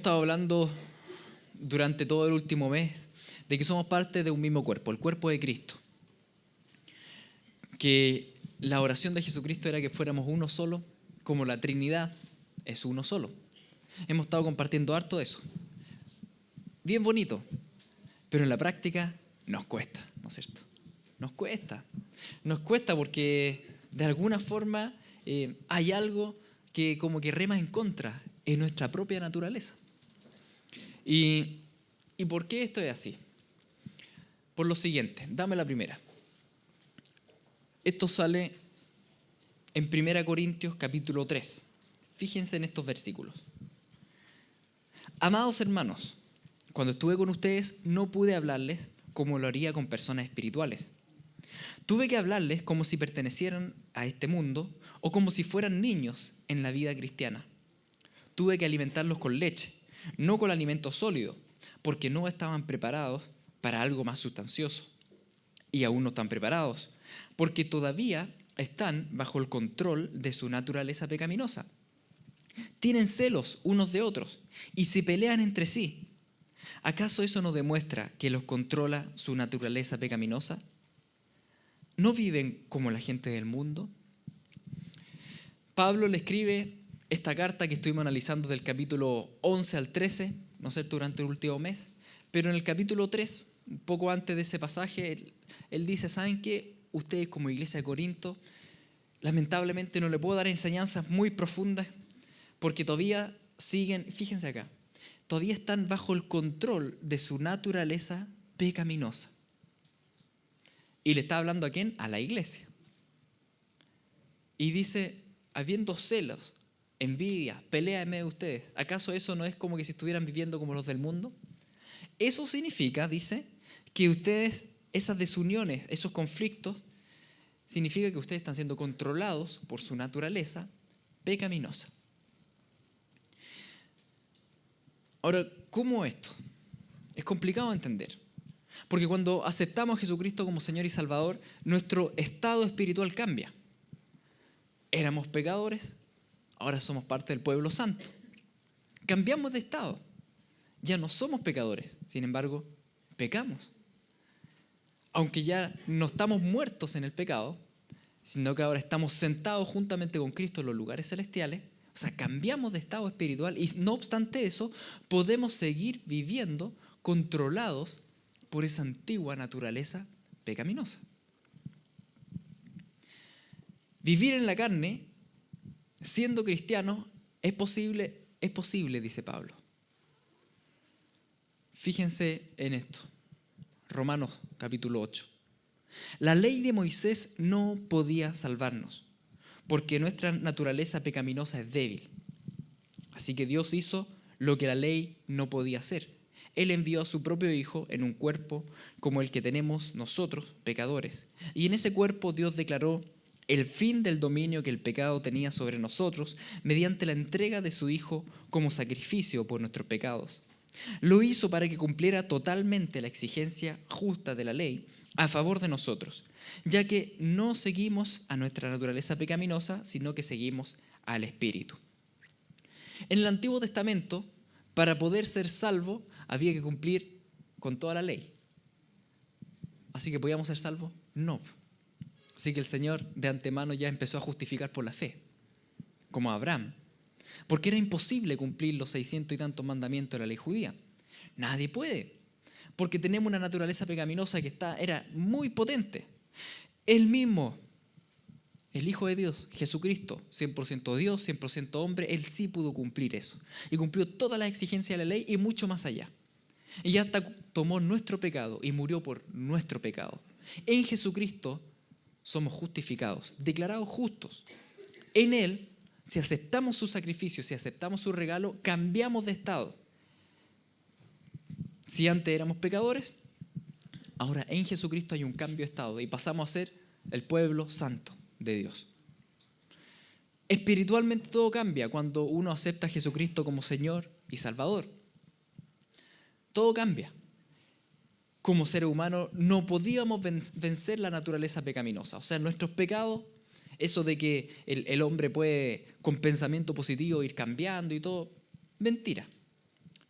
Hemos estado hablando durante todo el último mes de que somos parte de un mismo cuerpo, el cuerpo de Cristo. Que la oración de Jesucristo era que fuéramos uno solo, como la Trinidad es uno solo. Hemos estado compartiendo harto de eso. Bien bonito, pero en la práctica nos cuesta, ¿no es cierto? Nos cuesta porque de alguna forma hay algo que como que rema en contra en nuestra propia naturaleza. ¿Y por qué esto es así? Por lo siguiente, dame la primera. Esto sale en 1 Corintios capítulo 3. Fíjense en estos versículos. Amados hermanos, cuando estuve con ustedes no pude hablarles como lo haría con personas espirituales. Tuve que hablarles como si pertenecieran a este mundo o como si fueran niños en la vida cristiana. Tuve que alimentarlos con leche, no con alimento sólido, porque no estaban preparados para algo más sustancioso. Y aún no están preparados, porque todavía están bajo el control de su naturaleza pecaminosa. Tienen celos unos de otros y se pelean entre sí. ¿Acaso eso no demuestra que los controla su naturaleza pecaminosa? ¿No viven como la gente del mundo? Pablo le escribe esta carta que estuvimos analizando del capítulo 11 al 13, no sé, durante el último mes, pero en el capítulo 3, un poco antes de ese pasaje, él dice, ¿saben qué? Ustedes como iglesia de Corinto, lamentablemente no le puedo dar enseñanzas muy profundas porque todavía siguen, fíjense acá, todavía están bajo el control de su naturaleza pecaminosa. Y le está hablando ¿a quién? A la iglesia. Y dice, habiendo celos, envidia, pelea en medio de ustedes, ¿acaso eso no es como que si estuvieran viviendo como los del mundo? Eso significa, dice, que ustedes, esas desuniones, esos conflictos, significa que ustedes están siendo controlados por su naturaleza pecaminosa. Ahora, ¿cómo esto? Es complicado de entender. Porque cuando aceptamos a Jesucristo como Señor y Salvador, nuestro estado espiritual cambia. Éramos pecadores, ahora somos parte del pueblo santo. Cambiamos de estado. Ya no somos pecadores, sin embargo, pecamos. Aunque ya no estamos muertos en el pecado, sino que ahora estamos sentados juntamente con Cristo en los lugares celestiales, o sea, cambiamos de estado espiritual y no obstante eso, podemos seguir viviendo controlados por esa antigua naturaleza pecaminosa. Vivir en la carne, siendo cristiano, es posible, dice Pablo. Fíjense en esto. Romanos capítulo 8. La ley de Moisés no podía salvarnos, porque nuestra naturaleza pecaminosa es débil. Así que Dios hizo lo que la ley no podía hacer. Él envió a su propio Hijo en un cuerpo como el que tenemos nosotros, pecadores. Y en ese cuerpo Dios declaró el fin del dominio que el pecado tenía sobre nosotros mediante la entrega de su Hijo como sacrificio por nuestros pecados. Lo hizo para que cumpliera totalmente la exigencia justa de la ley a favor de nosotros, ya que no seguimos a nuestra naturaleza pecaminosa, sino que seguimos al Espíritu. En el Antiguo Testamento, para poder ser salvo, había que cumplir con toda la ley. ¿Así que podíamos ser salvos? No. Así que el Señor de antemano ya empezó a justificar por la fe, como Abraham. Porque era imposible cumplir los 600 y tantos mandamientos de la ley judía. Nadie puede, porque tenemos una naturaleza pecaminosa que era muy potente. Él mismo, el Hijo de Dios, Jesucristo, 100% Dios, 100% hombre, Él sí pudo cumplir eso. Y cumplió todas las exigencias de la ley y mucho más allá. Y hasta tomó nuestro pecado y murió por nuestro pecado. En Jesucristo somos justificados, declarados justos. En Él, si aceptamos su sacrificio, si aceptamos su regalo, cambiamos de estado. Si antes éramos pecadores, ahora en Jesucristo hay un cambio de estado y pasamos a ser el pueblo santo de Dios. Espiritualmente todo cambia cuando uno acepta a Jesucristo como Señor y Salvador. Todo cambia. Como seres humanos no podíamos vencer la naturaleza pecaminosa. O sea, nuestros pecados, eso de que el hombre puede con pensamiento positivo ir cambiando y todo, mentira.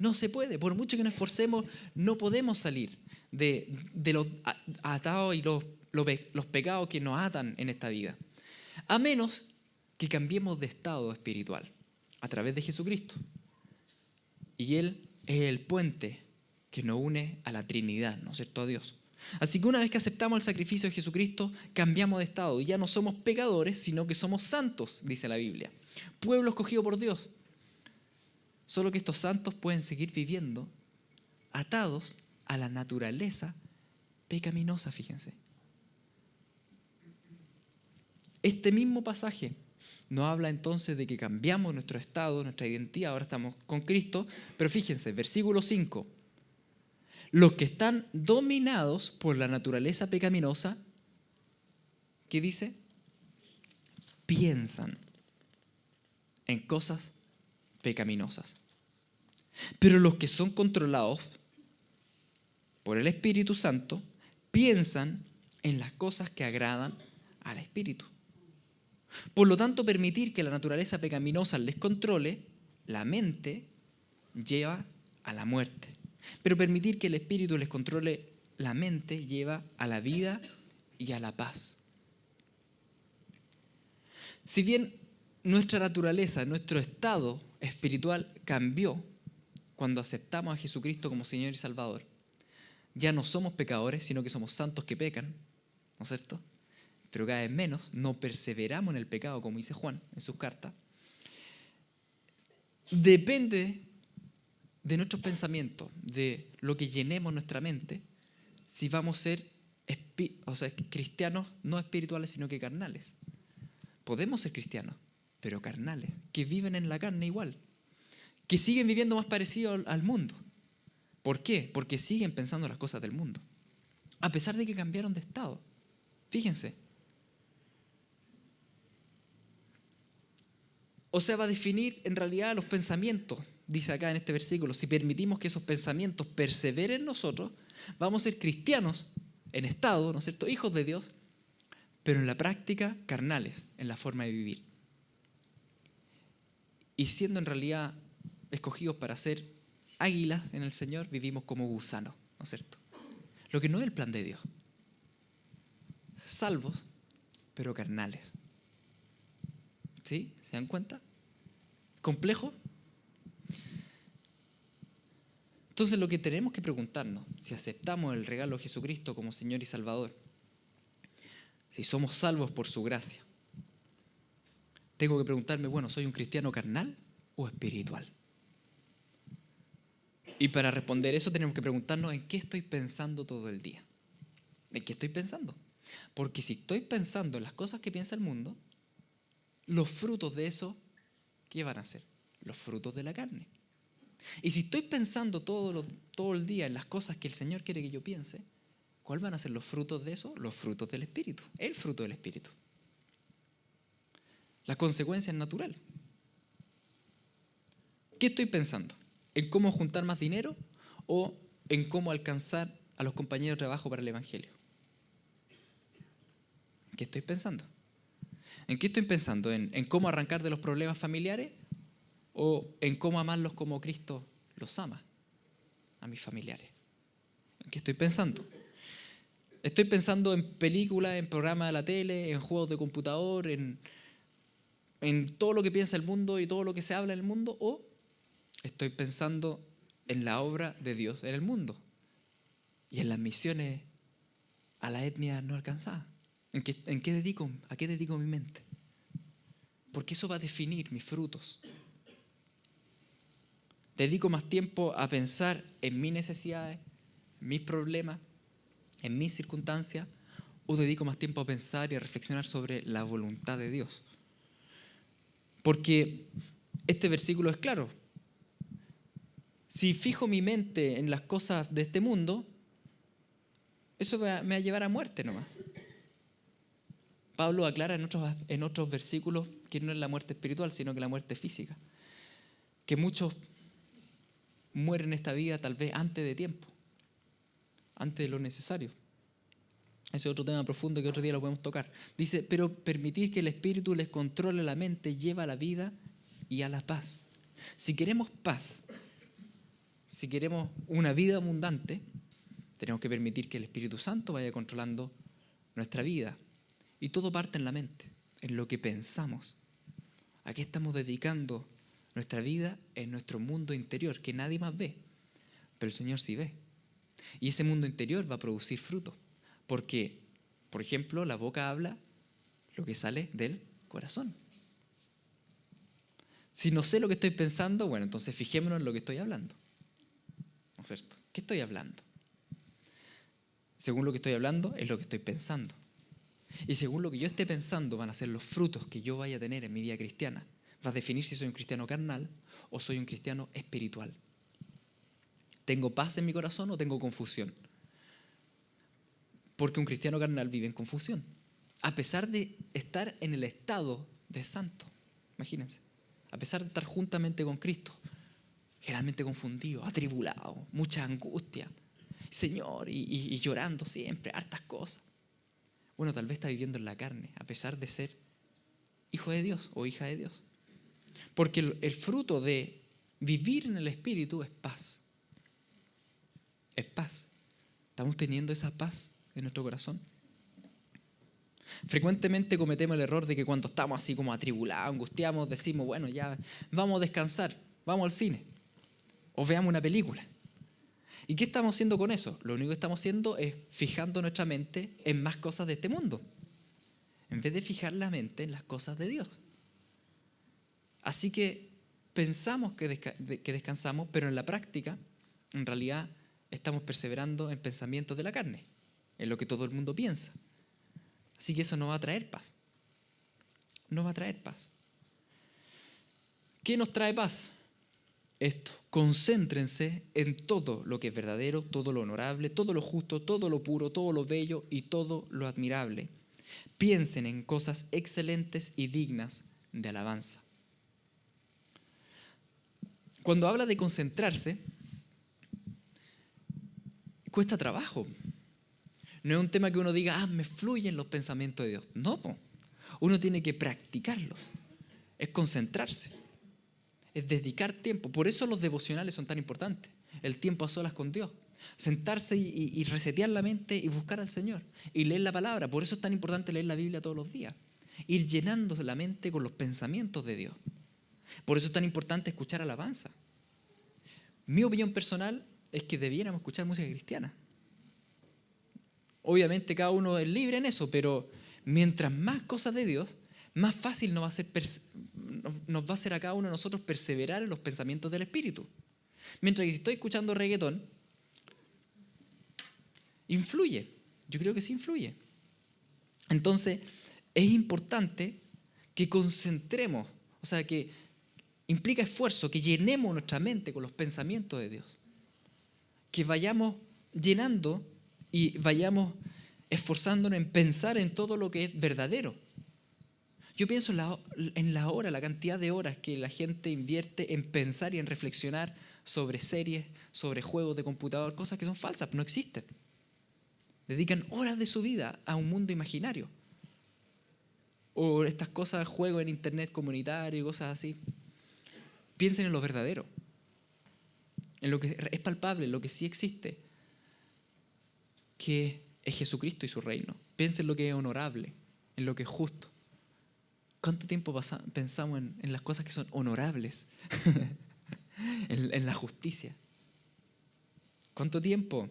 No se puede. Por mucho que nos esforcemos, no podemos salir de los atados y los pecados que nos atan en esta vida. A menos que cambiemos de estado espiritual a través de Jesucristo. Y Él es el puente que nos une a la Trinidad, ¿no es cierto?, a Dios. Así que una vez que aceptamos el sacrificio de Jesucristo, cambiamos de estado y ya no somos pecadores, sino que somos santos, dice la Biblia. Pueblo escogido por Dios. Solo que estos santos pueden seguir viviendo atados a la naturaleza pecaminosa, fíjense. Este mismo pasaje nos habla entonces de que cambiamos nuestro estado, nuestra identidad, ahora estamos con Cristo, pero fíjense, versículo 5. Los que están dominados por la naturaleza pecaminosa, ¿qué dice? Piensan en cosas pecaminosas. Pero los que son controlados por el Espíritu Santo piensan en las cosas que agradan al Espíritu. Por lo tanto, permitir que la naturaleza pecaminosa les controle la mente lleva a la muerte. Pero permitir que el Espíritu les controle la mente lleva a la vida y a la paz. Si bien nuestra naturaleza, nuestro estado espiritual cambió cuando aceptamos a Jesucristo como Señor y Salvador, ya no somos pecadores, sino que somos santos que pecan, ¿no es cierto? Pero cada vez menos, no perseveramos en el pecado, como dice Juan en sus cartas. Depende de nuestros pensamientos, de lo que llenemos nuestra mente, si vamos a ser cristianos no espirituales, sino que carnales. Podemos ser cristianos, pero carnales, que viven en la carne igual, que siguen viviendo más parecido al mundo. ¿Por qué? Porque siguen pensando las cosas del mundo, a pesar de que cambiaron de estado. Fíjense. O sea, va a definir en realidad los pensamientos, dice acá en este versículo. Si permitimos que esos pensamientos perseveren en nosotros, vamos a ser cristianos en estado, ¿no es cierto?, hijos de Dios, pero en la práctica carnales, en la forma de vivir. Y siendo en realidad escogidos para ser águilas en el Señor, vivimos como gusanos, ¿no es cierto? Lo que no es el plan de Dios. Salvos, pero carnales. ¿Sí? ¿Se dan cuenta? ¿Complejo? Entonces lo que tenemos que preguntarnos, si aceptamos el regalo de Jesucristo como Señor y Salvador, si somos salvos por su gracia, tengo que preguntarme, bueno, ¿soy un cristiano carnal o espiritual? Y para responder eso tenemos que preguntarnos en qué estoy pensando todo el día. ¿En qué estoy pensando? Porque si estoy pensando en las cosas que piensa el mundo, los frutos de eso, ¿qué van a ser? Los frutos de la carne. Y si estoy pensando todo el día en las cosas que el Señor quiere que yo piense, ¿cuáles van a ser los frutos de eso? Los frutos del Espíritu, el fruto del Espíritu. La consecuencia es natural. ¿Qué estoy pensando? ¿En cómo juntar más dinero o en cómo alcanzar a los compañeros de trabajo para el Evangelio? ¿En qué estoy pensando? ¿En qué estoy pensando? ¿En cómo arrancar de los problemas familiares o en cómo amarlos como Cristo los ama a mis familiares? ¿En qué estoy pensando? ¿Estoy pensando en películas, en programas de la tele, en juegos de computador, en todo lo que piensa el mundo y todo lo que se habla en el mundo? ¿O estoy pensando en la obra de Dios en el mundo y en las misiones a la etnia no alcanzada? ¿A qué dedico mi mente? Porque eso va a definir mis frutos. ¿Dedico más tiempo a pensar en mis necesidades, en mis problemas, en mis circunstancias? ¿O dedico más tiempo a pensar y a reflexionar sobre la voluntad de Dios? Porque este versículo es claro. Si fijo mi mente en las cosas de este mundo, eso me va a llevar a muerte nomás. Pablo aclara en otros versículos que no es la muerte espiritual, sino que la muerte física. Que muchos mueren en esta vida tal vez antes de tiempo, antes de lo necesario. Ese es otro tema profundo que otro día lo podemos tocar. Dice, pero permitir que el Espíritu les controle la mente lleva a la vida y a la paz. Si queremos paz, si queremos una vida abundante, tenemos que permitir que el Espíritu Santo vaya controlando nuestra vida. Y todo parte en la mente, en lo que pensamos. ¿A qué estamos dedicando nuestra vida? En nuestro mundo interior, que nadie más ve, pero el Señor sí ve. Y ese mundo interior va a producir fruto. Porque, por ejemplo, la boca habla lo que sale del corazón. Si no sé lo que estoy pensando, bueno, entonces fijémonos en lo que estoy hablando. ¿No es cierto? ¿Qué estoy hablando? Según lo que estoy hablando, es lo que estoy pensando. Y según lo que yo esté pensando, van a ser los frutos que yo vaya a tener en mi vida cristiana. Va a definir si soy un cristiano carnal o soy un cristiano espiritual. ¿Tengo paz en mi corazón o tengo confusión? Porque un cristiano carnal vive en confusión, a pesar de estar en el estado de santo. Imagínense, a pesar de estar juntamente con Cristo, generalmente confundido, atribulado, mucha angustia, Señor, y llorando siempre, hartas cosas. Bueno, tal vez está viviendo en la carne, a pesar de ser hijo de Dios o hija de Dios. Porque el fruto de vivir en el Espíritu es paz. Es paz. ¿Estamos teniendo esa paz en nuestro corazón? Frecuentemente cometemos el error de que cuando estamos así como atribulados, angustiamos, decimos, bueno, ya vamos a descansar, vamos al cine o veamos una película. ¿Y qué estamos haciendo con eso? Lo único que estamos haciendo es fijando nuestra mente en más cosas de este mundo, en vez de fijar la mente en las cosas de Dios. Así que pensamos que descansamos, pero en la práctica, en realidad, estamos perseverando en pensamientos de la carne, en lo que todo el mundo piensa. Así que eso no va a traer paz. No va a traer paz. ¿Qué nos trae paz? Esto, concéntrense en todo lo que es verdadero, todo lo honorable, todo lo justo, todo lo puro, todo lo bello y todo lo admirable. Piensen en cosas excelentes y dignas de alabanza. Cuando habla de concentrarse, cuesta trabajo. No es un tema que uno diga, me fluyen los pensamientos de Dios. No, uno tiene que practicarlos. Es concentrarse. Es dedicar tiempo. Por eso los devocionales son tan importantes. El tiempo a solas con Dios. Sentarse y resetear la mente y buscar al Señor. Y leer la palabra. Por eso es tan importante leer la Biblia todos los días. Ir llenando la mente con los pensamientos de Dios. Por eso es tan importante escuchar alabanza. Mi opinión personal es que debiéramos escuchar música cristiana. Obviamente cada uno es libre en eso, pero mientras más cosas de Dios, más fácil nos va a ser a cada uno de nosotros perseverar en los pensamientos del Espíritu. Mientras que si estoy escuchando reggaetón, influye. Yo creo que sí influye. Entonces, es importante que concentremos, o sea, que implica esfuerzo, que llenemos nuestra mente con los pensamientos de Dios. Que vayamos llenando y vayamos esforzándonos en pensar en todo lo que es verdadero. Yo pienso en la cantidad de horas que la gente invierte en pensar y en reflexionar sobre series, sobre juegos de computador, cosas que son falsas, no existen. Dedican horas de su vida a un mundo imaginario. O estas cosas, juegos en internet comunitario y cosas así. Piensen en lo verdadero, en lo que es palpable, en lo que sí existe, que es Jesucristo y su reino. Piensen en lo que es honorable, en lo que es justo. ¿Cuánto tiempo pensamos en las cosas que son honorables? en la justicia. ¿Cuánto tiempo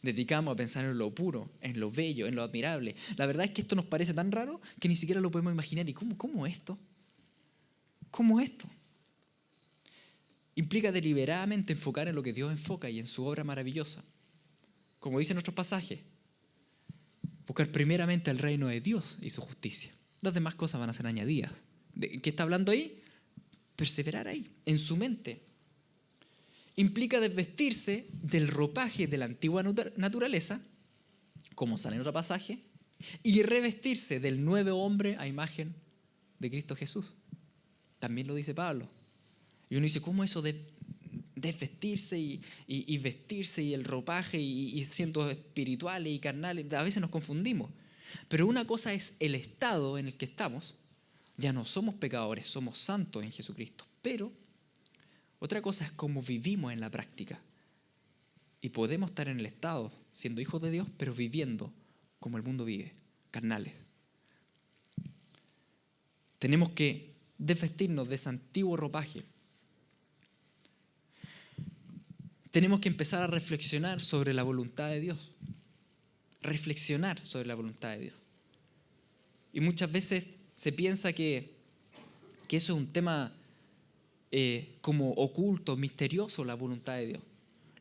dedicamos a pensar en lo puro, en lo bello, en lo admirable? La verdad es que esto nos parece tan raro que ni siquiera lo podemos imaginar. ¿Y cómo esto? ¿Cómo esto? Implica deliberadamente enfocar en lo que Dios enfoca y en su obra maravillosa. Como dice nuestro pasaje, buscar primeramente el reino de Dios y su justicia. Las demás cosas van a ser añadidas. ¿De qué está hablando ahí? Perseverar ahí, en su mente. Implica desvestirse del ropaje de la antigua naturaleza, como sale en otro pasaje, y revestirse del nuevo hombre a imagen de Cristo Jesús. También lo dice Pablo. Y uno dice, ¿cómo eso de desvestirse y vestirse y el ropaje y siendo espirituales y carnales? A veces nos confundimos. Pero una cosa es el estado en el que estamos. Ya no somos pecadores, somos santos en Jesucristo. Pero otra cosa es cómo vivimos en la práctica. Y podemos estar en el estado, siendo hijos de Dios, pero viviendo como el mundo vive, carnales. Tenemos que desvestirnos de ese antiguo ropaje. Tenemos que empezar a reflexionar sobre la voluntad de Dios. Reflexionar sobre la voluntad de Dios. Y muchas veces se piensa que eso es un tema como oculto, misterioso, la voluntad de Dios.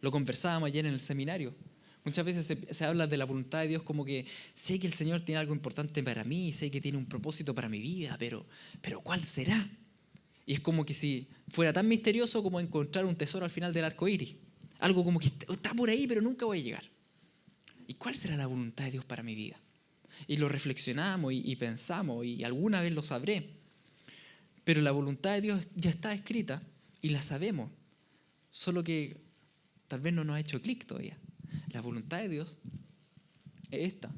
Lo conversábamos ayer en el seminario. Muchas veces se habla de la voluntad de Dios como que sé que el Señor tiene algo importante para mí, sé que tiene un propósito para mi vida, pero ¿cuál será? Y es como que si fuera tan misterioso como encontrar un tesoro al final del arco iris. Algo como que está por ahí, pero nunca voy a llegar. ¿Y cuál será la voluntad de Dios para mi vida? Y lo reflexionamos y pensamos, y alguna vez lo sabré. Pero la voluntad de Dios ya está escrita y la sabemos. Solo que tal vez no nos ha hecho clic todavía. La voluntad de Dios es esta.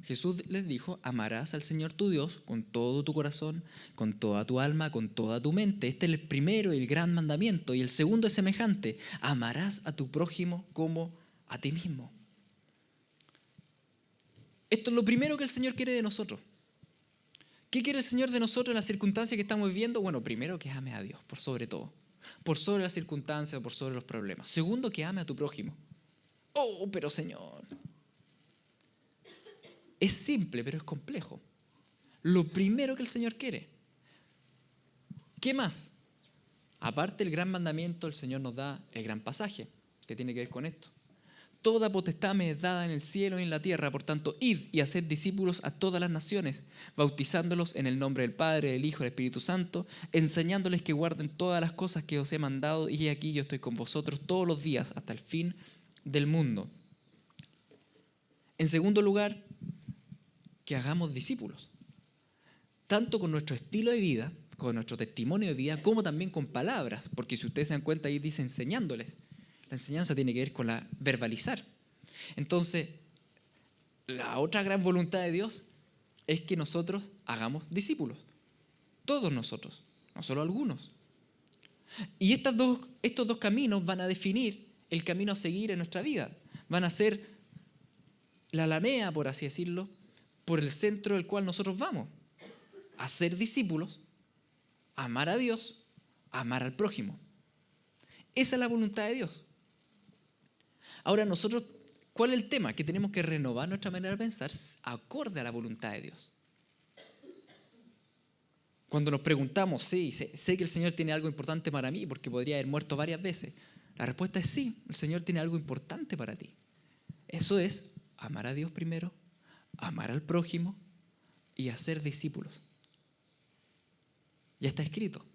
Jesús les dijo: amarás al Señor tu Dios con todo tu corazón, con toda tu alma, con toda tu mente. Este es el primero y el gran mandamiento. Y el segundo es semejante: amarás a tu prójimo como a ti mismo. Esto es lo primero que el Señor quiere de nosotros. ¿Qué quiere el Señor de nosotros en las circunstancias que estamos viviendo? Bueno, primero que ames a Dios, por sobre todo. Por sobre las circunstancias, por sobre los problemas. Segundo, que ame a tu prójimo. Oh, pero Señor. Es simple, pero es complejo. Lo primero que el Señor quiere. ¿Qué más? Aparte del gran mandamiento, el Señor nos da el gran pasaje, que tiene que ver con esto. Toda potestad me es dada en el cielo y en la tierra, por tanto, id y haced discípulos a todas las naciones, bautizándolos en el nombre del Padre, del Hijo y del Espíritu Santo, enseñándoles que guarden todas las cosas que os he mandado, y aquí yo estoy con vosotros todos los días hasta el fin del mundo. En segundo lugar, que hagamos discípulos, tanto con nuestro estilo de vida, con nuestro testimonio de vida, como también con palabras, porque si ustedes se dan cuenta, ahí dice enseñándoles. La enseñanza tiene que ver con la verbalizar. Entonces, la otra gran voluntad de Dios es que nosotros hagamos discípulos. Todos nosotros, no solo algunos. Y estos dos caminos van a definir el camino a seguir en nuestra vida. Van a ser la alameda, por así decirlo, por el centro del cual nosotros vamos. A ser discípulos, amar a Dios, amar al prójimo. Esa es la voluntad de Dios. Ahora nosotros, ¿cuál es el tema? Que tenemos que renovar nuestra manera de pensar acorde a la voluntad de Dios. Cuando nos preguntamos, sí, sé que el Señor tiene algo importante para mí porque podría haber muerto varias veces. La respuesta es sí, el Señor tiene algo importante para ti. Eso es amar a Dios primero, amar al prójimo y hacer discípulos. Ya está escrito.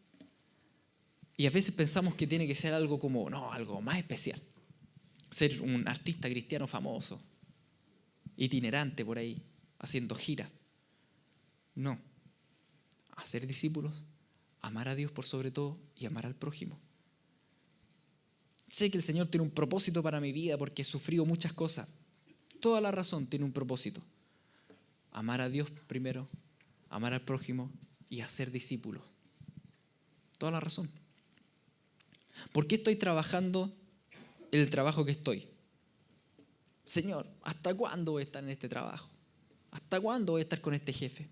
Y a veces pensamos que tiene que ser algo como, no, algo más especial. Ser un artista cristiano famoso, itinerante por ahí, haciendo giras. No. Hacer discípulos, amar a Dios por sobre todo y amar al prójimo. Sé que el Señor tiene un propósito para mi vida porque he sufrido muchas cosas. Toda la razón tiene un propósito. Amar a Dios primero, amar al prójimo y hacer discípulos. Toda la razón. ¿Por qué estoy trabajando el trabajo que estoy? Señor, ¿hasta cuándo voy a estar en este trabajo? ¿Hasta cuándo voy a estar con este jefe?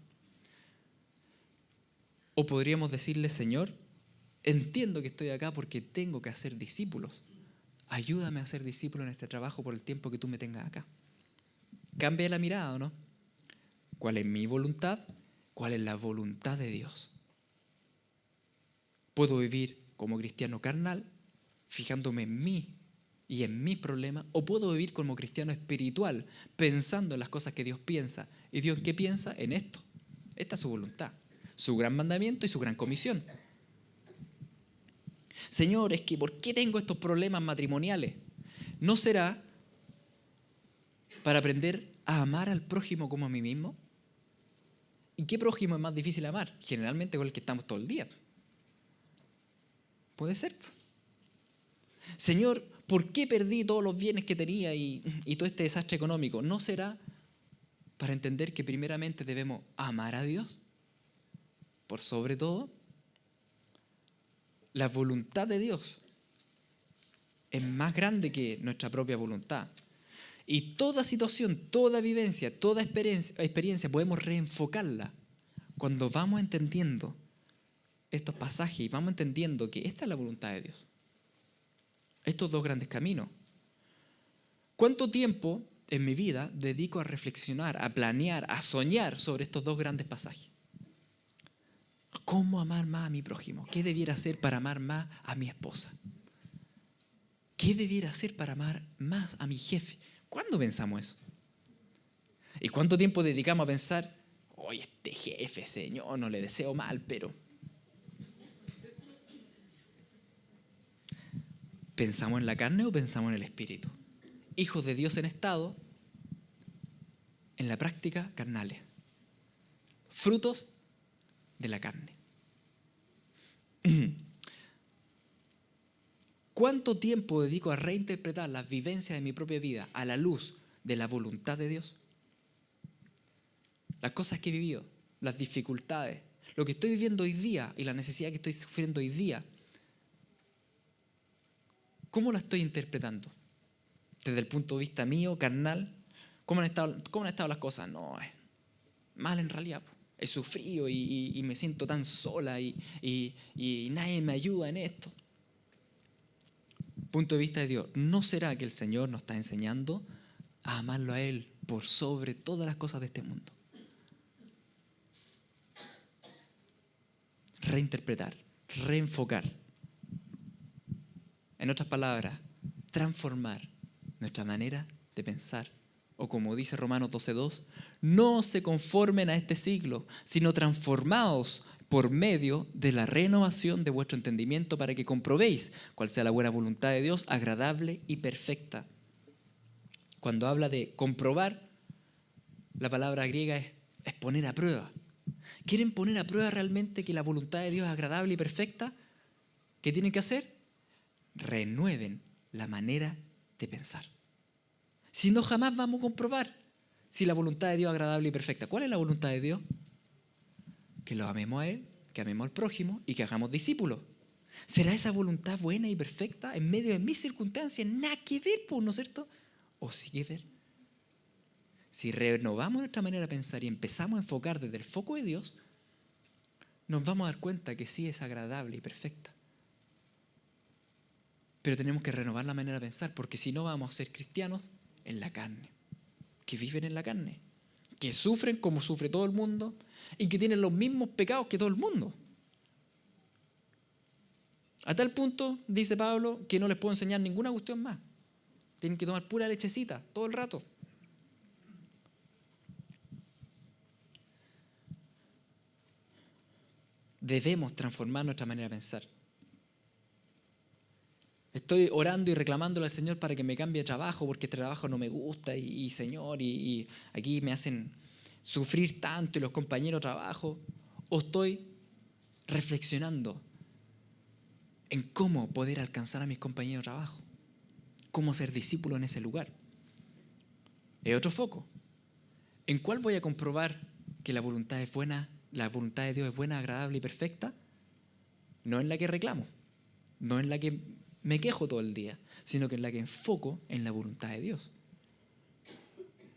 O podríamos decirle: Señor, entiendo que estoy acá porque tengo que hacer discípulos. Ayúdame a ser discípulo en este trabajo por el tiempo que tú me tengas acá. Cambia la mirada, ¿o no? ¿Cuál es mi voluntad? ¿Cuál es la voluntad de Dios? Puedo vivir como cristiano carnal, fijándome en mí y en mis problemas, o puedo vivir como cristiano espiritual, pensando en las cosas que Dios piensa. ¿Y Dios qué piensa? En esto. Esta es su voluntad, su gran mandamiento y su gran comisión. Señor, es que ¿por qué tengo estos problemas matrimoniales? ¿No será para aprender a amar al prójimo como a mí mismo? ¿Y qué prójimo es más difícil amar? Generalmente con el que estamos todo el día. Puede ser. Señor, ¿por qué perdí todos los bienes que tenía y todo este desastre económico? ¿No será para entender que primeramente debemos amar a Dios por sobre todo? La voluntad de Dios es más grande que nuestra propia voluntad. Y toda situación, toda vivencia, toda experiencia podemos reenfocarla cuando vamos entendiendo estos pasajes y vamos entendiendo que esta es la voluntad de Dios. Estos dos grandes caminos. ¿Cuánto tiempo en mi vida dedico a reflexionar, a planear, a soñar sobre estos dos grandes pasajes? ¿Cómo amar más a mi prójimo? ¿Qué debiera hacer para amar más a mi esposa? ¿Qué debiera hacer para amar más a mi jefe? ¿Cuándo pensamos eso? ¿Y cuánto tiempo dedicamos a pensar, oye, este jefe, señor, no le deseo mal, pero... ¿Pensamos en la carne o pensamos en el espíritu? Hijos de Dios en estado, en la práctica, carnales. Frutos de la carne. ¿Cuánto tiempo dedico a reinterpretar las vivencias de mi propia vida a la luz de la voluntad de Dios? Las cosas que he vivido, las dificultades, lo que estoy viviendo hoy día y la necesidad que estoy sufriendo hoy día, ¿cómo la estoy interpretando? Desde el punto de vista mío, carnal, ¿cómo han estado las cosas? No, mal en realidad. He sufrido y me siento tan sola y nadie me ayuda en esto. Punto de vista de Dios, ¿no será que el Señor nos está enseñando a amarlo a Él por sobre todas las cosas de este mundo? Reinterpretar, reenfocar. En otras palabras, transformar nuestra manera de pensar. O como dice Romanos 12:2, no se conformen a este siglo, sino transformados por medio de la renovación de vuestro entendimiento para que comprobéis cuál sea la buena voluntad de Dios, agradable y perfecta. Cuando habla de comprobar, la palabra griega es poner a prueba. ¿Quieren poner a prueba realmente que la voluntad de Dios es agradable y perfecta? ¿Qué tienen que hacer? Renueven la manera de pensar. Si no, jamás vamos a comprobar si la voluntad de Dios es agradable y perfecta. ¿Cuál es la voluntad de Dios? Que lo amemos a Él, que amemos al prójimo y que hagamos discípulos. ¿Será esa voluntad buena y perfecta en medio de mis circunstancias? Nada que ver, ¿no es cierto? ¿O sí que ver? Si renovamos nuestra manera de pensar y empezamos a enfocar desde el foco de Dios, nos vamos a dar cuenta que sí es agradable y perfecta. Pero tenemos que renovar la manera de pensar, porque si no vamos a ser cristianos en la carne, que viven en la carne, que sufren como sufre todo el mundo y que tienen los mismos pecados que todo el mundo. A tal punto, dice Pablo, que no les puedo enseñar ninguna cuestión más. Tienen que tomar pura lechecita todo el rato. Debemos transformar nuestra manera de pensar. Estoy orando y reclamándole al Señor para que me cambie de trabajo porque este trabajo no me gusta y Señor, y aquí me hacen sufrir tanto y los compañeros de trabajo. O estoy reflexionando en cómo poder alcanzar a mis compañeros de trabajo, cómo ser discípulo en ese lugar. Es otro foco. ¿En cuál voy a comprobar que la voluntad es buena, la voluntad de Dios es buena, agradable y perfecta? No en la que reclamo, no en la que me quejo todo el día, sino que en la que enfoco en la voluntad de Dios.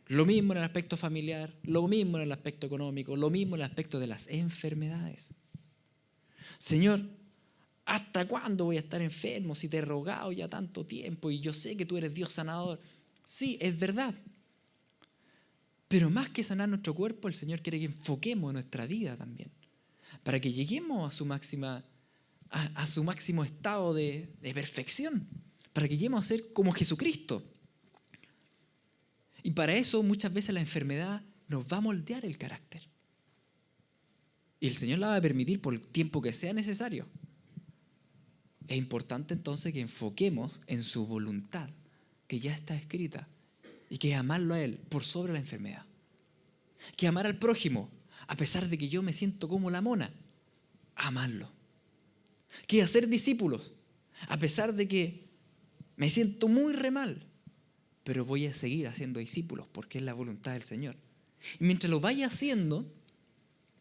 Lo mismo en el aspecto familiar, lo mismo en el aspecto económico, lo mismo en el aspecto de las enfermedades. Señor, ¿hasta cuándo voy a estar enfermo si te he rogado ya tanto tiempo y yo sé que tú eres Dios sanador? Sí, es verdad. Pero más que sanar nuestro cuerpo, el Señor quiere que enfoquemos nuestra vida también, para que lleguemos a su máximo estado de perfección, para que lleguemos a ser como Jesucristo. Y para eso muchas veces la enfermedad nos va a moldear el carácter. Y el Señor la va a permitir por el tiempo que sea necesario. Es importante entonces que enfoquemos en su voluntad, que ya está escrita, y que es amarlo a Él por sobre la enfermedad. Que amar al prójimo, a pesar de que yo me siento como la mona, amarlo. Que hacer discípulos, a pesar de que me siento muy re mal, pero voy a seguir haciendo discípulos porque es la voluntad del Señor. Y mientras lo vaya haciendo,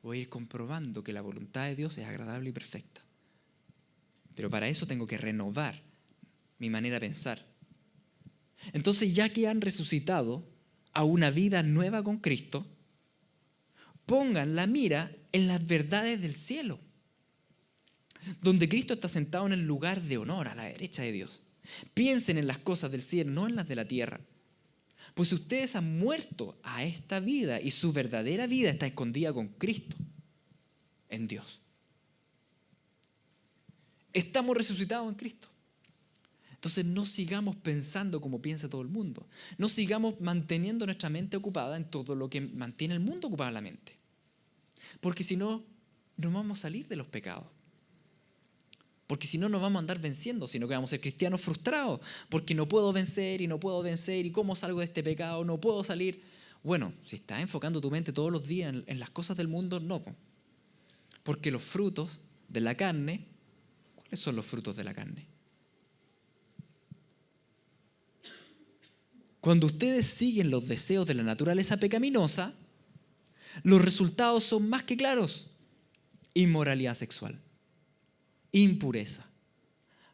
voy a ir comprobando que la voluntad de Dios es agradable y perfecta. Pero para eso tengo que renovar mi manera de pensar. Entonces, ya que han resucitado a una vida nueva con Cristo, pongan la mira en las verdades del cielo, donde Cristo está sentado en el lugar de honor a la derecha de Dios. Piensen en las cosas del cielo, no en las de la tierra. Pues ustedes han muerto a esta vida y su verdadera vida está escondida con Cristo en Dios. Estamos resucitados en Cristo. Entonces no sigamos pensando como piensa todo el mundo. No sigamos manteniendo nuestra mente ocupada en todo lo que mantiene el mundo ocupada la mente. Porque si no, no vamos a salir de los pecados. Porque si no, nos vamos a andar venciendo, sino que vamos a ser cristianos frustrados. Porque no puedo vencer y no puedo vencer. ¿Y cómo salgo de este pecado? No puedo salir. Bueno, si estás enfocando tu mente todos los días en las cosas del mundo, no. Porque los frutos de la carne, ¿cuáles son los frutos de la carne? Cuando ustedes siguen los deseos de la naturaleza pecaminosa, los resultados son más que claros. Inmoralidad sexual, impureza,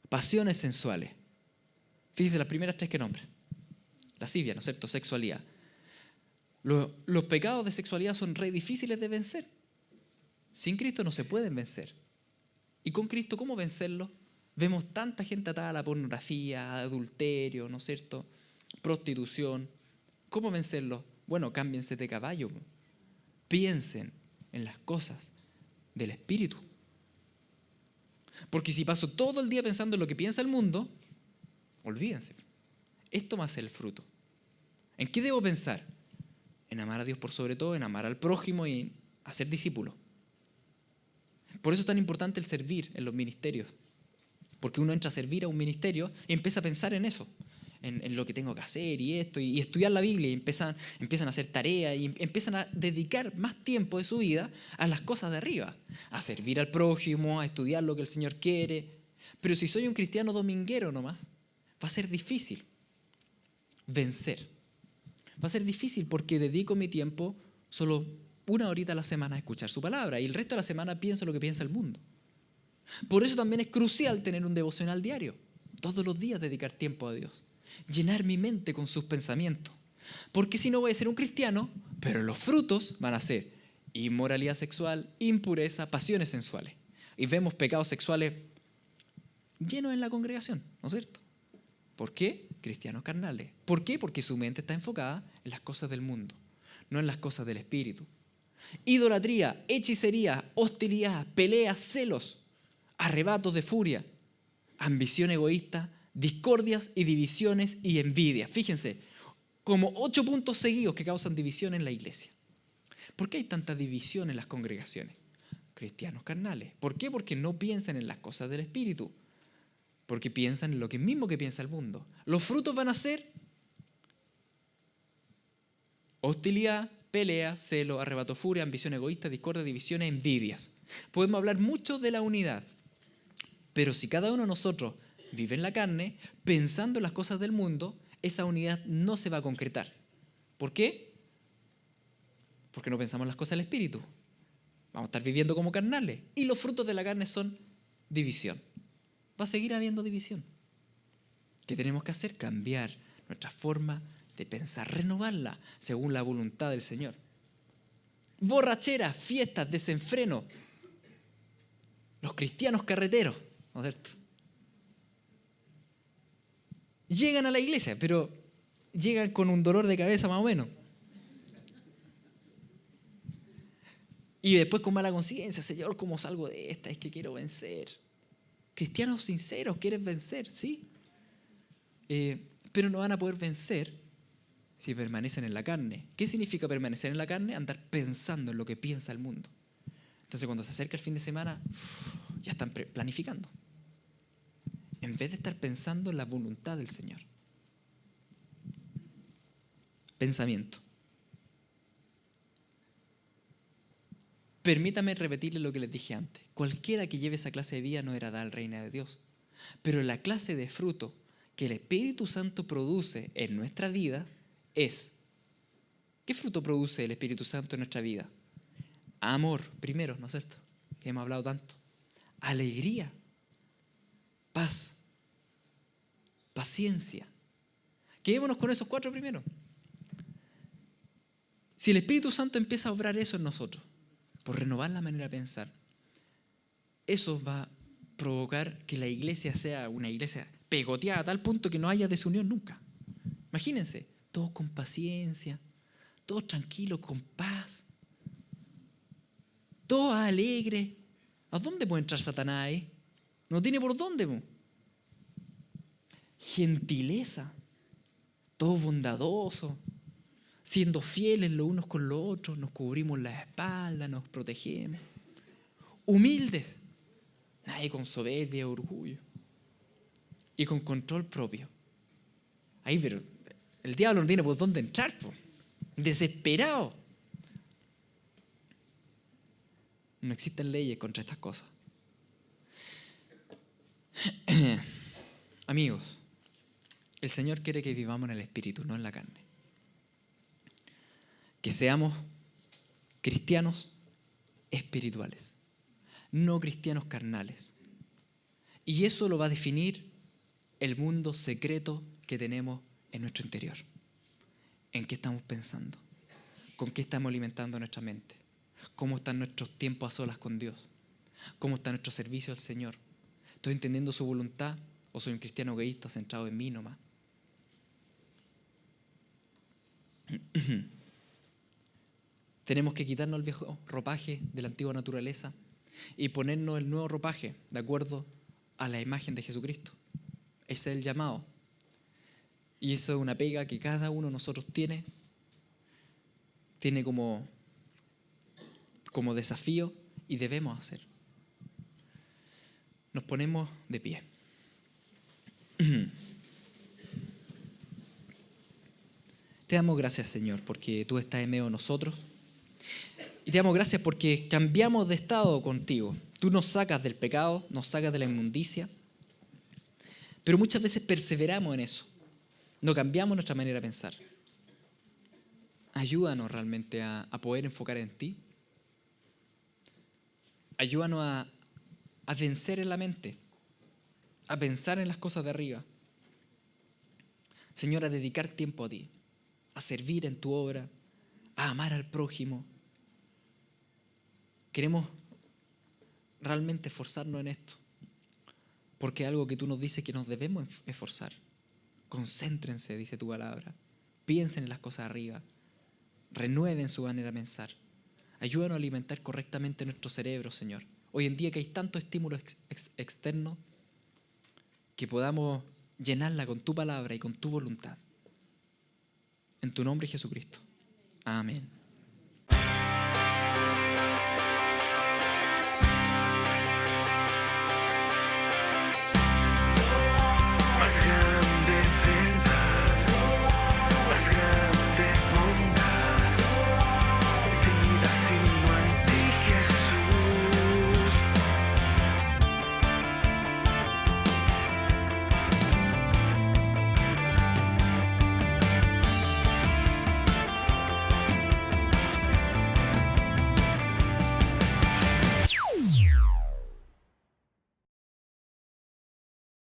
pasiones sensuales. Fíjense las primeras tres que nombra. Lascivia, ¿no es cierto? Sexualidad. Los pecados de sexualidad son re difíciles de vencer. Sin Cristo no se pueden vencer. ¿Y con Cristo cómo vencerlos? Vemos tanta gente atada a la pornografía, a adulterio, ¿no es cierto? Prostitución. ¿Cómo vencerlos? Bueno, cámbiense de caballo. Piensen en las cosas del Espíritu. Porque si paso todo el día pensando en lo que piensa el mundo, olvídense. Esto va a ser el fruto. ¿En qué debo pensar? En amar a Dios por sobre todo, en amar al prójimo y en hacer discípulos. Por eso es tan importante el servir en los ministerios. Porque uno entra a servir a un ministerio y empieza a pensar en eso. En lo que tengo que hacer y esto, y estudiar la Biblia, y empiezan a hacer tareas, y empiezan a dedicar más tiempo de su vida a las cosas de arriba, a servir al prójimo, a estudiar lo que el Señor quiere. Pero si soy un cristiano dominguero nomás, va a ser difícil vencer. Va a ser difícil porque dedico mi tiempo solo una horita a la semana a escuchar su palabra, y el resto de la semana pienso lo que piensa el mundo. Por eso también es crucial tener un devocional diario, todos los días dedicar tiempo a Dios. Llenar mi mente con sus pensamientos. Porque si no voy a ser un cristiano, pero los frutos van a ser inmoralidad sexual, impureza, pasiones sensuales. Y vemos pecados sexuales llenos en la congregación, ¿no es cierto? ¿Por qué? Cristianos carnales. ¿Por qué? Porque su mente está enfocada en las cosas del mundo, no en las cosas del Espíritu. Idolatría, hechicería, hostilidad, peleas, celos, arrebatos de furia, ambición egoísta, discordias y divisiones y envidias. Fíjense, como 8 puntos seguidos que causan división en la iglesia. ¿Por qué hay tanta división en las congregaciones? Cristianos carnales. ¿Por qué? Porque no piensan en las cosas del Espíritu. Porque piensan en lo mismo que piensa el mundo. Los frutos van a ser hostilidad, pelea, celo, arrebato, furia, ambición egoísta, discordia, divisiones, envidias. Podemos hablar mucho de la unidad, pero si cada uno de nosotros vive en la carne, pensando en las cosas del mundo, esa unidad no se va a concretar. ¿Por qué? Porque no pensamos en las cosas del Espíritu. Vamos a estar viviendo como carnales. Y los frutos de la carne son división. Va a seguir habiendo división. ¿Qué tenemos que hacer? Cambiar nuestra forma de pensar, renovarla según la voluntad del Señor. Borracheras, fiestas, desenfreno. Los cristianos carreteros, ¿no es cierto? Llegan a la iglesia, pero llegan con un dolor de cabeza más o menos. Y después con mala conciencia, Señor, ¿cómo salgo de esta? Es que quiero vencer. Cristianos sinceros, quieren vencer, sí. Pero no van a poder vencer si permanecen en la carne. ¿Qué significa permanecer en la carne? Andar pensando en lo que piensa el mundo. Entonces cuando se acerca el fin de semana, ya están planificando. En vez de estar pensando en la voluntad del Señor. Pensamiento. Permítame repetirle lo que les dije antes. Cualquiera que lleve esa clase de vida no heredará el reino de Dios. Pero la clase de fruto que el Espíritu Santo produce en nuestra vida es... ¿Qué fruto produce el Espíritu Santo en nuestra vida? Amor, primero, ¿no es cierto? Que hemos hablado tanto. Alegría, paz, paciencia. Quedémonos con esos 4 primero. Si el Espíritu Santo empieza a obrar eso en nosotros, por renovar la manera de pensar, eso va a provocar que la iglesia sea una iglesia pegoteada a tal punto que no haya desunión nunca. Imagínense, todos con paciencia, todos tranquilos, con paz, todos alegres. ¿A dónde puede entrar Satanás ahí? No tiene por dónde. Gentileza, todos bondadosos, siendo fieles los unos con los otros, nos cubrimos la espalda, nos protegemos. Humildes, nadie con soberbia, orgullo y con control propio. Ahí, pero el diablo no tiene por dónde entrar, po. Desesperado. No existen leyes contra estas cosas. Amigos, el Señor quiere que vivamos en el Espíritu, no en la carne. Que seamos cristianos espirituales, no cristianos carnales. Y eso lo va a definir el mundo secreto que tenemos en nuestro interior. ¿En qué estamos pensando? ¿Con qué estamos alimentando nuestra mente? ¿Cómo están nuestros tiempos a solas con Dios? ¿Cómo está nuestro servicio al Señor? ¿Estoy entendiendo su voluntad o soy un cristiano egoísta centrado en mí nomás? Tenemos que quitarnos el viejo ropaje de la antigua naturaleza y ponernos el nuevo ropaje de acuerdo a la imagen de Jesucristo. Ese es el llamado. Y eso es una pega que cada uno de nosotros tiene como desafío y debemos hacer. Nos ponemos de pie. Te damos gracias, Señor, porque tú estás en medio de nosotros. Y te damos gracias porque cambiamos de estado contigo. Tú nos sacas del pecado, nos sacas de la inmundicia, pero muchas veces perseveramos en eso. No cambiamos nuestra manera de pensar. Ayúdanos realmente a poder enfocar en ti. Ayúdanos a vencer en la mente, a pensar en las cosas de arriba. Señor, a dedicar tiempo a ti, a servir en tu obra, a amar al prójimo. Queremos realmente esforzarnos en esto, porque es algo que tú nos dices que nos debemos esforzar. Concéntrense, dice tu palabra. Piensen en las cosas de arriba. Renueven su manera de pensar. Ayúdanos a alimentar correctamente nuestro cerebro, Señor. Hoy en día que hay tanto estímulo externo, que podamos llenarla con tu palabra y con tu voluntad. En tu nombre, Jesucristo. Amén.